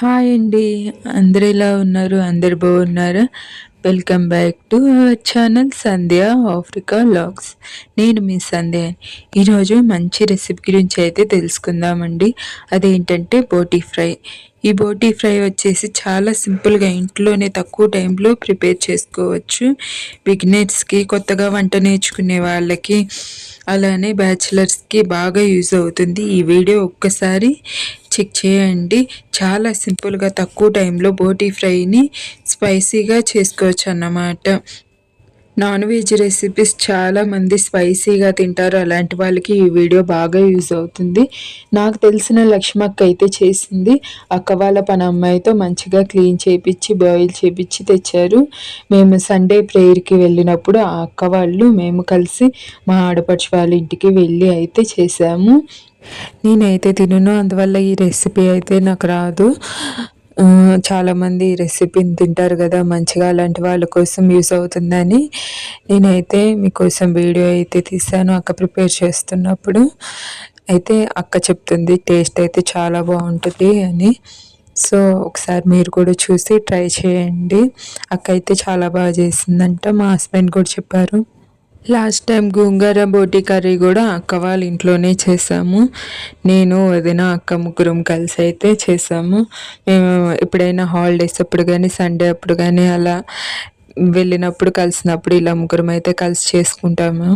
Hi అండి. అందరూ ఎలా ఉన్నారు? అందరు బాగున్నారా? Welcome back to our channel Sandhya Africa vlogs. నేను మీ సంధ్య. ఈరోజు మంచి రెసిపీ గురించి అయితే తెలుసుకుందామండి. అదేంటంటే బోటీ ఫ్రై. ఈ బోటీ ఫ్రై వచ్చేసి చాలా సింపుల్గా ఇంట్లోనే తక్కువ టైంలో ప్రిపేర్ చేసుకోవచ్చు. బిగినర్స్కి, కొత్తగా వంట నేర్చుకునే వాళ్ళకి, అలానే బ్యాచిలర్స్కి బాగా యూజ్ అవుతుంది. ఈ వీడియో ఒక్కసారి చెక్ చేయండి. చాలా సింపుల్గా తక్కువ టైంలో బోటీ ఫ్రైని స్పైసీగా చేసుకోవచ్చు అన్నమాట. నాన్ వెజ్ రెసిపీస్ చాలామంది స్పైసీగా తింటారు. అలాంటి వాళ్ళకి ఈ వీడియో బాగా యూజ్ అవుతుంది. నాకు తెలిసిన లక్ష్మక్క అయితే చేసింది. అక్క వాళ్ళ పని అమ్మాయితో మంచిగా క్లీన్ చేపించి బాయిల్ చేపించి తెచ్చారు. మేము సండే ప్రేయర్కి వెళ్ళినప్పుడు ఆ అక్క వాళ్ళు మేము కలిసి మా ఆడపడుచు వాళ్ళ ఇంటికి వెళ్ళి అయితే చేసాము. నేనైతే తినను, అందువల్ల ఈ రెసిపీ అయితే నాకు రాదు. చాలామంది ఈ రెసిపీని తింటారు కదా, మంచిగా అలాంటి వాళ్ళ కోసం యూస్ అవుతుందని నేనైతే మీకోసం వీడియో అయితే తీసాను. అక్క ప్రిపేర్ చేస్తున్నప్పుడు అయితే అక్క చెప్తుంది టేస్ట్ అయితే చాలా బాగుంటుంది అని. సో ఒకసారి మీరు కూడా చూసి ట్రై చేయండి. అక్క అయితే చాలా బాగా చేసిందంట. మా హస్బెండ్ కూడా చెప్పారు. లాస్ట్ టైం గోంగూర బోటీ కర్రీ కూడా అక్క వాళ్ళ ఇంట్లోనే చేసాము. నేను వదిన అక్క ముగ్గురం కలిసి అయితే చేసాము. మేము ఎప్పుడైనా హాలిడేస్ అప్పుడు కానీ, సండే అప్పుడు కానీ అలా వెళ్ళినప్పుడు కలిసినప్పుడు ఇలా ముగ్గురం అయితే కలిసి చేసుకుంటాము.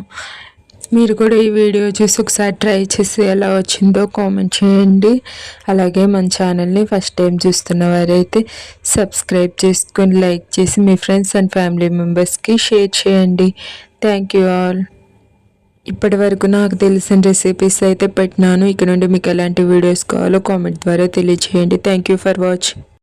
మీరు కూడా ఈ వీడియో చూసి ఒకసారి ట్రై చేసి ఎలా వచ్చిందో కామెంట్ చేయండి. అలాగే మన ఛానల్ని ఫస్ట్ టైం చూస్తున్న వారైతే సబ్స్క్రైబ్ చేసుకొని లైక్ చేసి మీ ఫ్రెండ్స్ అండ్ ఫ్యామిలీ మెంబర్స్కి షేర్ చేయండి. Thank you all. ఇప్పటి వరకు నాకు తెలిసిన రెసిపీస్ అయితే పెట్టినాను. ఇక నుండి మీకు ఎలాంటి వీడియోస్ కావాలో కామెంట్ ద్వారా తెలియజేయండి. Thank you for watching.